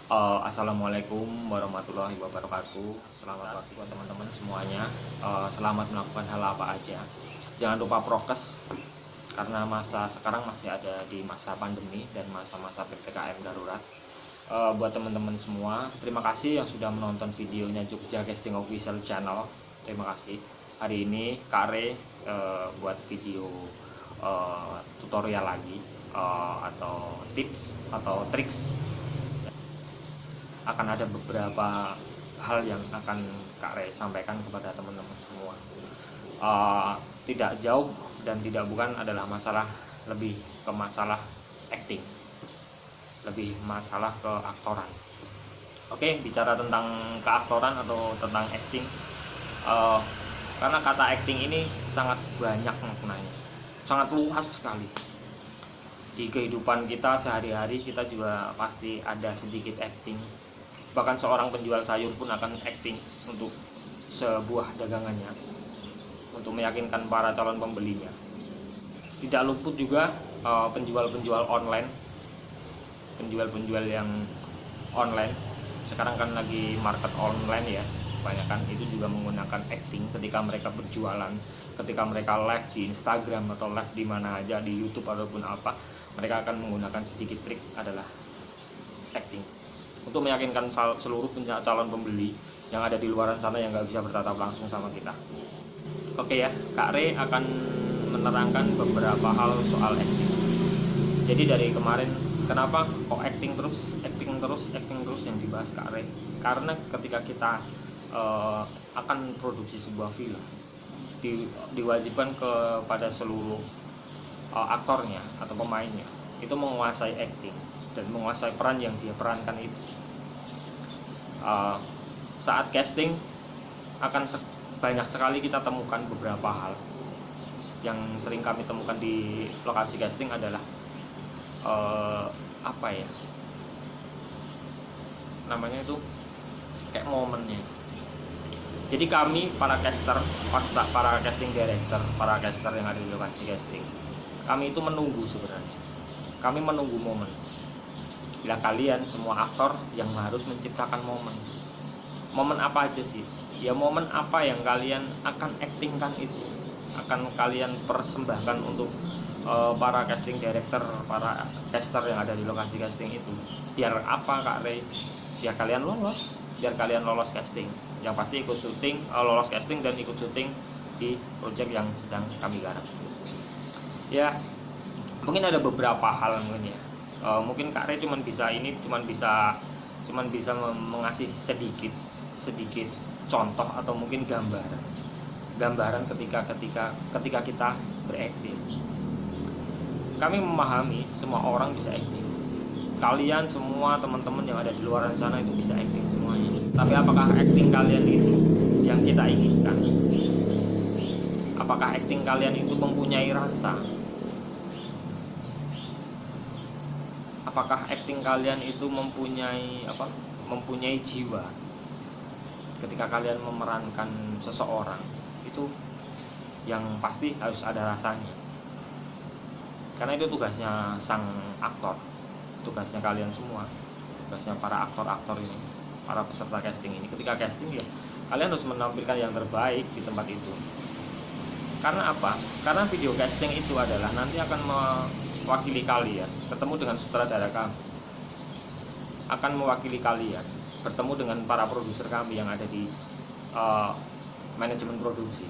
Assalamualaikum warahmatullahi wabarakatuh. Selamat pagi buat teman-teman semuanya. Selamat melakukan hal apa aja. Jangan lupa prokes karena masa sekarang masih ada di masa pandemi dan masa-masa PPKM darurat. Buat teman-teman semua, terima kasih yang sudah menonton videonya Jogja Casting Official Channel. Terima kasih. Hari ini Kak Re buat video tutorial lagi atau tips atau triks. Akan ada beberapa hal yang akan Kak Re sampaikan kepada teman-teman semua. Tidak jauh dan tidak bukan adalah masalah, lebih ke masalah acting, lebih masalah ke aktoran. Oke, bicara tentang keaktoran atau tentang acting, karena kata acting ini sangat banyak maknanya, sangat luas sekali. Di kehidupan kita sehari-hari kita juga pasti ada sedikit acting. Bahkan seorang penjual sayur pun akan acting untuk sebuah dagangannya, untuk meyakinkan para calon pembelinya. Tidak luput juga penjual-penjual online, penjual-penjual yang online. Sekarang kan lagi market online ya, kebanyakan itu juga menggunakan acting ketika mereka berjualan, ketika mereka live di Instagram atau live di mana aja, di YouTube ataupun apa, mereka akan menggunakan sedikit trik adalah acting untuk meyakinkan seluruh calon pembeli yang ada di luaran sana yang nggak bisa bertatap langsung sama kita. Oke ya, Kak Re akan menerangkan beberapa hal soal acting. Jadi dari kemarin, kenapa kok acting terus yang dibahas Kak Re? Karena ketika kita akan produksi sebuah film, diwajibkan kepada seluruh aktornya atau pemainnya itu menguasai acting dan menguasai peran yang dia perankan itu. Saat casting akan banyak sekali kita temukan beberapa hal. Yang sering kami temukan di lokasi casting adalah apa ya namanya itu, kayak momennya. Jadi kami para caster, para casting director, para caster yang ada di lokasi casting, kami itu menunggu sebenarnya. Kami menunggu momen. Bila kalian semua aktor yang harus menciptakan momen. Momen apa aja sih? Ya momen apa yang kalian akan actingkan itu, akan kalian persembahkan untuk para casting director, para caster yang ada di lokasi casting itu. Biar apa Kak Re? Biar kalian lolos casting. Yang pasti ikut syuting, lolos casting dan ikut syuting di project yang sedang kami garap. Ya, mungkin ada beberapa hal mungkin ya. Mungkin Kak Re cuman bisa mengasih sedikit contoh atau mungkin gambaran ketika kita berakting. Kami memahami semua orang bisa acting. Kalian semua teman-teman yang ada di luar sana itu bisa acting semuanya. Tapi apakah acting kalian itu yang kita inginkan? Apakah acting kalian itu mempunyai rasa? Apakah acting kalian itu mempunyai jiwa? Ketika kalian memerankan seseorang itu yang pasti harus ada rasanya. Karena itu tugasnya sang aktor, tugasnya kalian semua, tugasnya para aktor-aktor ini, para peserta casting ini. Ketika casting ya kalian harus menampilkan yang terbaik di tempat itu. Karena apa? Karena video casting itu adalah nanti akan mewakili kalian ketemu dengan sutradara kami, akan mewakili kalian bertemu dengan para produser kami yang ada di manajemen produksi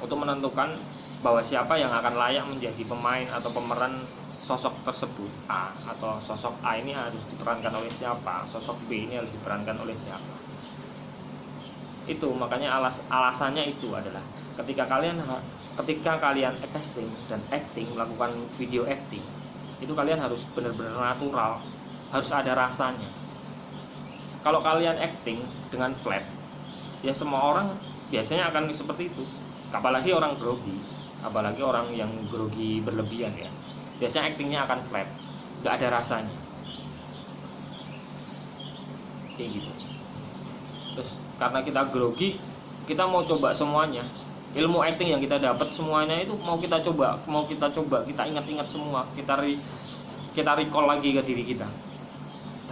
untuk menentukan bahwa siapa yang akan layak menjadi pemain atau pemeran sosok tersebut. Atau sosok A ini harus diperankan oleh siapa, sosok B ini harus diperankan oleh siapa. Itu makanya alasannya itu adalah ketika kalian casting dan acting, melakukan video acting, itu kalian harus benar-benar natural, harus ada rasanya. Kalau kalian acting dengan flat, ya semua orang biasanya akan seperti itu. Apalagi orang grogi, apalagi orang yang grogi berlebihan ya, biasanya actingnya akan flat, nggak ada rasanya, kayak gitu. Terus karena kita grogi, kita mau coba semuanya. Ilmu acting yang kita dapat semuanya itu mau kita coba, kita ingat-ingat semua, kita recall lagi ke diri kita.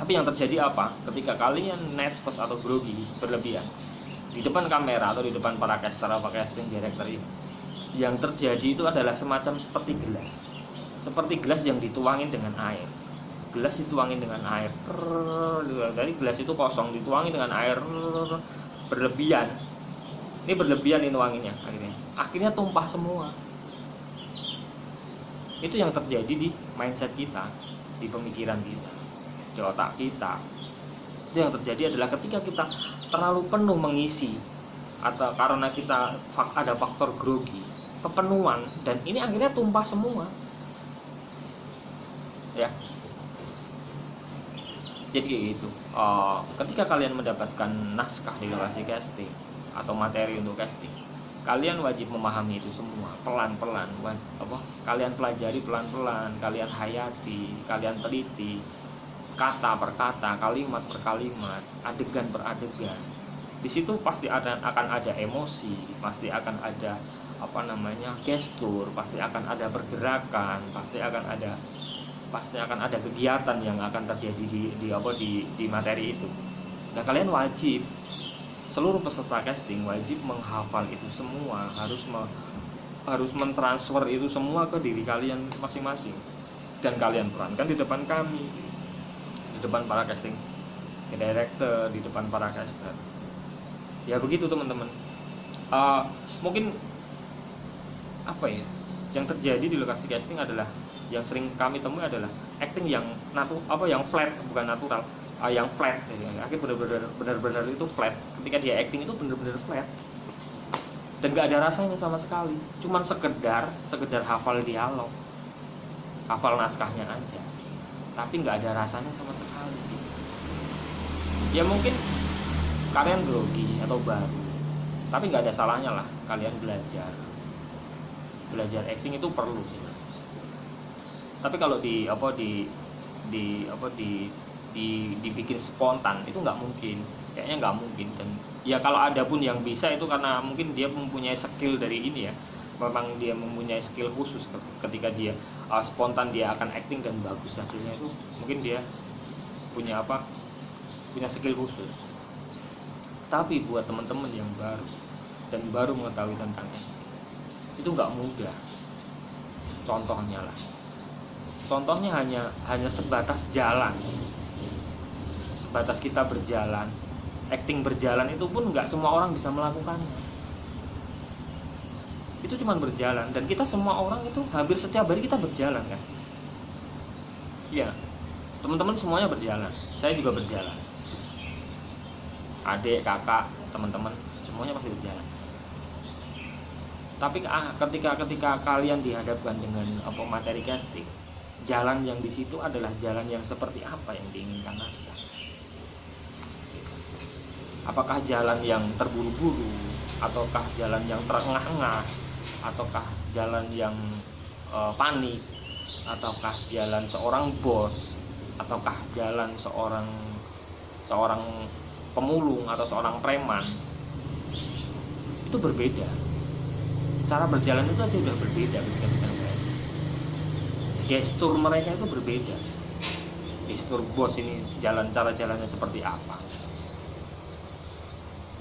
Tapi yang terjadi apa? Ketika kalian nervous atau grogi berlebihan di depan kamera atau di depan para caster atau casting director ini, yang terjadi itu adalah semacam seperti gelas yang dituangin dengan air. Gelas dituangin dengan air, dari gelas itu kosong dituangin dengan air berlebihan. Ini berlebihan ini wanginya, akhirnya tumpah semua. Itu yang terjadi di mindset kita, di pemikiran kita, di otak kita. Itu yang terjadi adalah ketika kita terlalu penuh mengisi, atau karena kita ada faktor grogi, kepenuhan, dan ini akhirnya tumpah semua. Ya. Jadi gitu. Ketika kalian mendapatkan naskah di lokasi casting atau materi untuk casting, kalian wajib memahami itu semua pelan-pelan. Kalian pelajari pelan-pelan, kalian hayati, kalian teliti, kata per kata, kalimat per kalimat, adegan per adegan. Di situ pasti akan ada emosi, pasti akan ada gestur, pasti akan ada pergerakan, pasti akan ada kegiatan yang akan terjadi di materi itu. Nah, kalian wajib, seluruh peserta casting wajib menghafal itu semua, harus mentransfer itu semua ke diri kalian masing-masing, dan kalian perankan di depan kami, di depan para casting director, di depan para caster. Ya begitu teman-teman. Mungkin yang terjadi di lokasi casting adalah, yang sering kami temui adalah acting yang yang flat, bukan natural, yang flat. Akhirnya benar-benar itu flat. Ketika dia acting itu benar-benar flat dan gak ada rasanya sama sekali. Cuman sekedar hafal dialog, hafal naskahnya aja, tapi gak ada rasanya sama sekali. Ya mungkin kalian grogi atau baru, tapi gak ada salahnya lah kalian belajar acting itu perlu. Tapi kalau dibikin spontan itu nggak mungkin, kayaknya nggak mungkin. Dan ya kalau ada pun yang bisa itu karena mungkin dia mempunyai skill dari ini ya, memang dia mempunyai skill khusus. Ketika dia spontan dia akan acting dan bagus hasilnya, itu mungkin dia punya skill khusus. Tapi buat teman-teman yang baru dan baru mengetahui tentang itu nggak mudah. Contohnya hanya sebatas jalan, sebatas kita berjalan, acting berjalan itu pun nggak semua orang bisa melakukannya. Itu cuma berjalan, dan kita semua orang itu hampir setiap hari kita berjalan kan? Iya, teman-teman semuanya berjalan, saya juga berjalan, adik, kakak, teman-teman semuanya pasti berjalan. Tapi ketika kalian dihadapkan dengan materi casting, jalan yang di situ adalah jalan yang seperti apa yang diinginkan naskah. Apakah jalan yang terburu-buru, ataukah jalan yang terengah-engah, ataukah jalan yang panik, ataukah jalan seorang bos, ataukah jalan seorang pemulung atau seorang preman. Itu berbeda. Cara berjalan itu aja udah berbeda ketika kita melihat. Gestur mereka itu berbeda. Gestur bos ini cara jalannya seperti apa.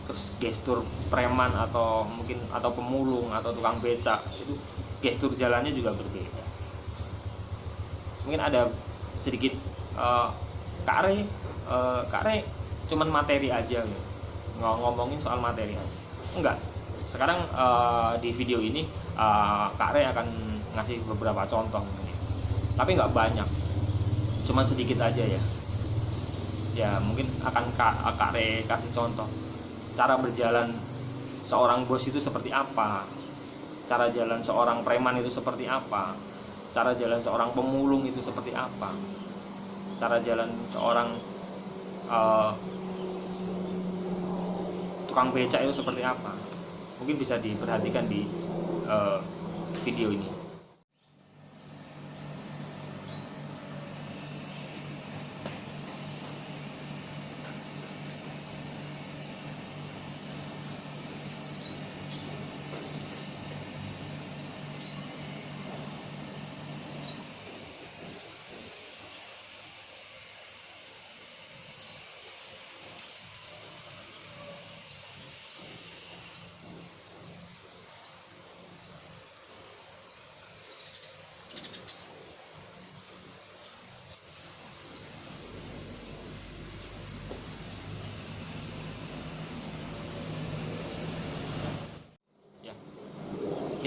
Terus gestur preman atau pemulung atau tukang becak itu gestur jalannya juga berbeda. Mungkin ada sedikit Kak Re cuman materi aja ya. Ngomongin soal materi aja. Enggak. Sekarang di video ini Kak Re akan ngasih beberapa contoh, tapi nggak banyak, cuma sedikit aja ya. Ya mungkin akan Kak Re kasih contoh cara berjalan seorang bos itu seperti apa, cara jalan seorang preman itu seperti apa, cara jalan seorang pemulung itu seperti apa, cara jalan seorang tukang becak itu seperti apa. Mungkin bisa diperhatikan di video ini.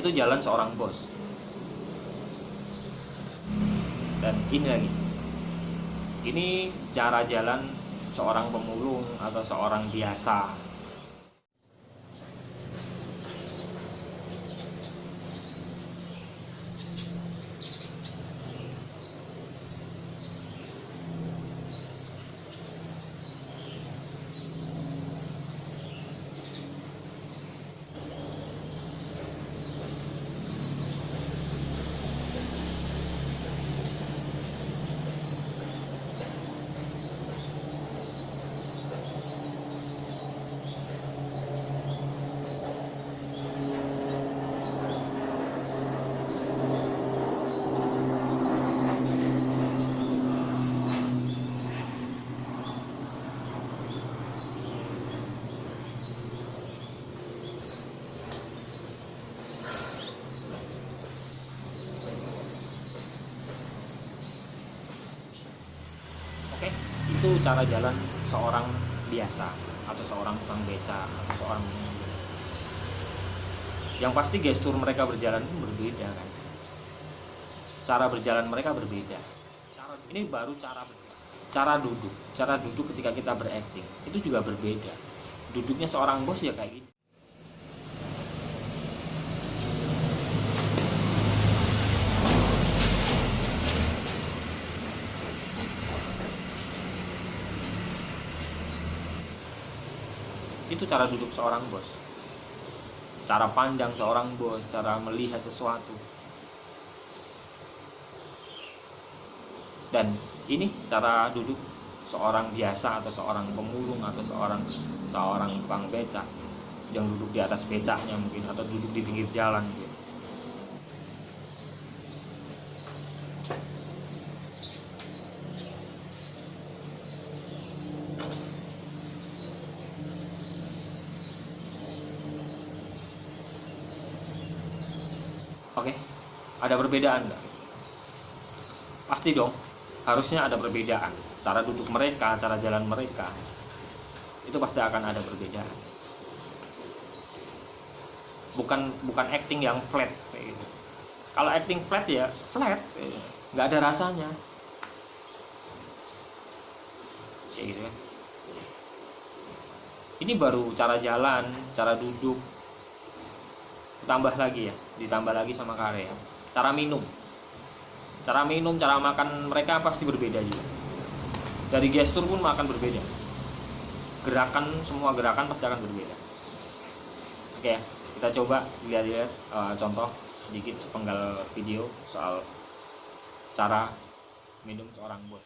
Itu jalan seorang bos. Dan ini lagi, ini cara jalan seorang pemulung atau seorang biasa. Oke, itu cara jalan seorang biasa atau seorang tukang beca atau seorang pemulung. Yang pasti gestur mereka berjalan pun berbeda kan. Cara berjalan mereka berbeda. Ini baru cara duduk. Cara duduk ketika kita berakting itu juga berbeda. Duduknya seorang bos ya kayak gini. Itu cara duduk seorang bos, cara pandang seorang bos, cara melihat sesuatu. Dan ini cara duduk seorang biasa atau seorang pemulung atau seorang tukang becak yang duduk di atas becaknya mungkin, atau duduk di pinggir jalan gitu. Oke, ada perbedaan nggak? Pasti dong, harusnya ada perbedaan. Cara duduk mereka, cara jalan mereka, itu pasti akan ada perbedaan. Bukan acting yang flat kayak gitu. Kalau acting flat ya flat, nggak ada rasanya. Kayak gitu kan. Ini baru cara jalan, cara duduk. Ditambah lagi sama karya. Cara minum, cara makan mereka pasti berbeda juga. Dari gestur pun akan berbeda. Semua gerakan pasti akan berbeda. Oke, kita coba lihat contoh sedikit sepenggal video soal cara minum seorang bos.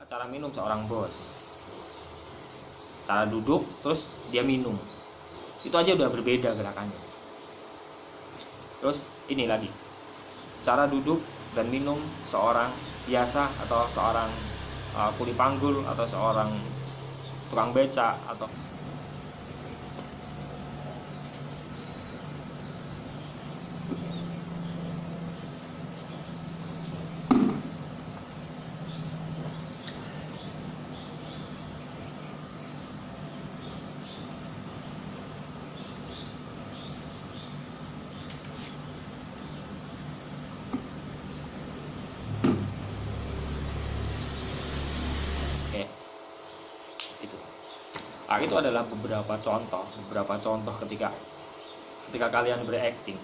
Cara minum seorang bos, cara duduk terus dia minum, itu aja udah berbeda gerakannya. Terus ini lagi, cara duduk dan minum seorang biasa atau seorang kuli panggul atau seorang tukang beca atau itu adalah beberapa contoh ketika kalian berakting.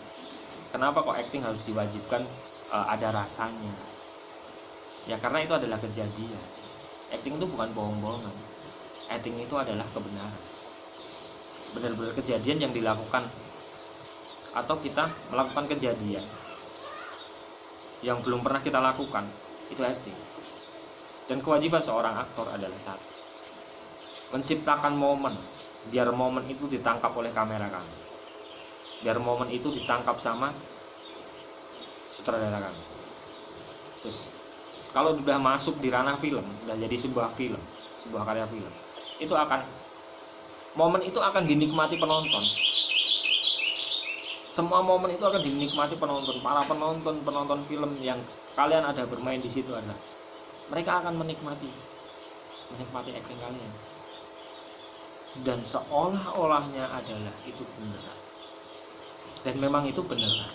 Kenapa kok acting harus diwajibkan ada rasanya? Ya karena itu adalah kejadian. Acting itu bukan bohong-bohongan. Acting itu adalah kebenaran. Benar-benar kejadian yang dilakukan atau kita melakukan kejadian yang belum pernah kita lakukan, itu acting. Dan kewajiban seorang aktor adalah satu, menciptakan momen, biar momen itu ditangkap oleh kamera kami, biar momen itu ditangkap sama sutradara kami. Terus kalau sudah masuk di ranah film, sudah jadi sebuah film, sebuah karya film, itu akan, momen itu akan dinikmati penonton. Semua momen itu akan dinikmati penonton. Para penonton film yang kalian ada bermain di situ adalah, mereka akan menikmati acting kalian. Dan seolah-olahnya adalah itu benar. Dan memang itu benar.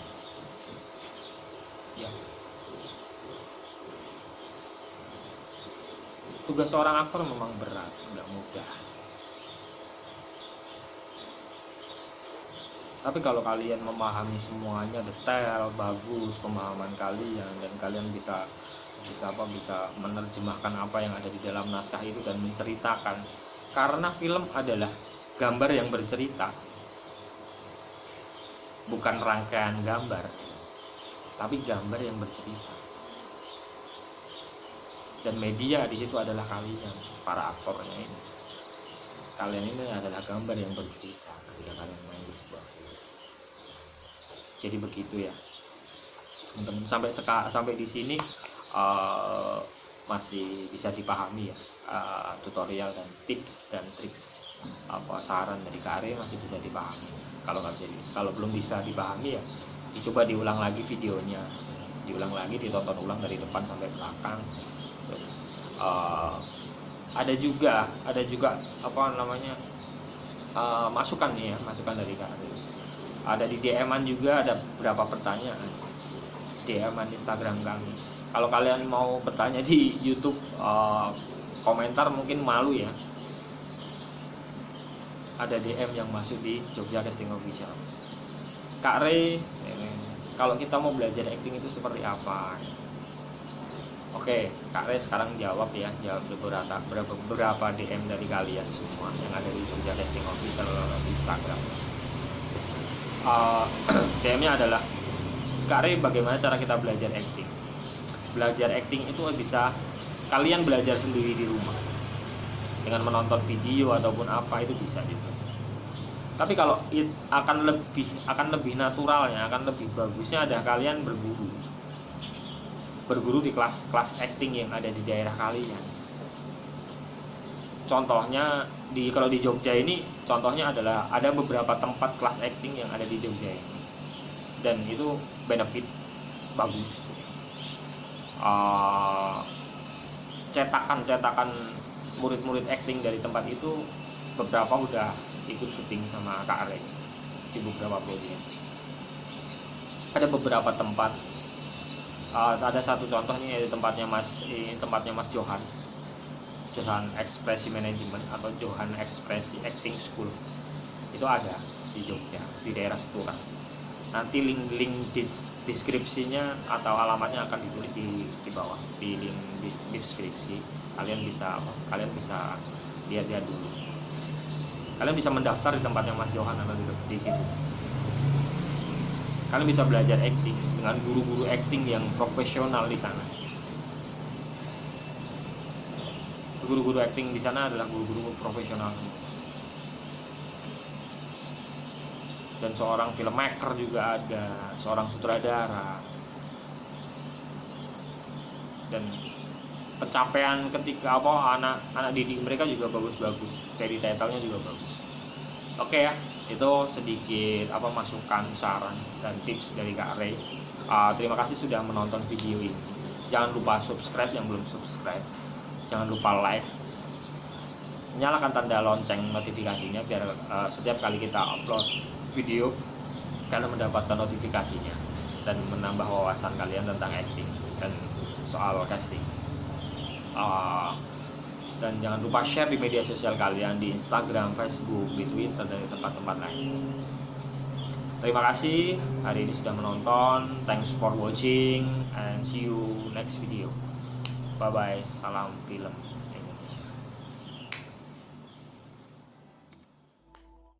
Ya. Tugas seorang aktor memang berat, nggak mudah. Tapi kalau kalian memahami semuanya detail, bagus pemahaman kalian, dan kalian bisa menerjemahkan apa yang ada di dalam naskah itu dan menceritakan. Karena film adalah gambar yang bercerita, bukan rangkaian gambar, tapi gambar yang bercerita. Dan media di situ adalah kalian, para aktornya ini. Kalian ini adalah gambar yang bercerita ketika kalian main di sebuah film. Jadi begitu ya, teman-teman. Sampai di sini masih bisa dipahami ya, tutorial dan tips dan triks, saran dari Kak Are masih bisa dipahami. Kalau belum bisa dipahami ya dicoba diulang lagi videonya, ditonton ulang dari depan sampai belakang. Terus ada juga masukan nih ya, masukan dari Kak Are. Ada di DM-an juga, ada beberapa pertanyaan DM-an Instagram kami. Kalau kalian mau bertanya di YouTube, komentar mungkin malu ya, ada DM yang masuk di Jogja Casting Official. Kak Re, kalau kita mau belajar acting itu seperti apa? Oke, Kak Re sekarang jawab beberapa DM dari kalian semua yang ada di Jogja Casting Official di Instagram. DM-nya adalah, Kak Re, bagaimana cara kita belajar acting? Belajar acting itu bisa kalian belajar sendiri di rumah dengan menonton video ataupun apa, itu bisa juga. Tapi kalau akan lebih naturalnya, akan lebih bagusnya ada kalian berguru di kelas acting yang ada di daerah kalian. Contohnya kalau di Jogja ini, contohnya adalah ada beberapa tempat kelas acting yang ada di Jogja ini, dan itu benefit bagus. Cetakan murid-murid acting dari tempat itu beberapa udah ikut syuting sama Kak Are di beberapa proyek. Ada beberapa tempat, ada satu contoh nih, yaitu tempatnya Mas Johan Ekspresi Management atau Johan Ekspresi Acting School. Itu ada di Jogja, di daerah Seturan. Nanti link deskripsinya atau alamatnya akan ditulis di bawah, di link di deskripsi. Kalian bisa lihat dulu. Kalian bisa mendaftar di tempatnya Mas Johan atau di situ. Kalian bisa belajar acting dengan guru-guru acting yang profesional di sana. Guru-guru acting di sana adalah guru-guru profesional. Dan seorang filmmaker juga ada, seorang sutradara. Dan pencapaian ketika anak didik mereka juga bagus-bagus, dari title-nya juga bagus. Oke ya, itu sedikit masukan, saran dan tips dari Kak Are. Terima kasih sudah menonton video ini. Jangan lupa subscribe yang belum subscribe. Jangan lupa like, nyalakan tanda lonceng notifikasinya biar setiap kali kita upload video kalian mendapatkan notifikasinya dan menambah wawasan kalian tentang acting dan soal casting. Dan jangan lupa share di media sosial kalian, di Instagram, Facebook, di Twitter, dan di tempat-tempat lain. Terima kasih hari ini sudah menonton. Thanks for watching and see you next video. Bye bye. Salam film.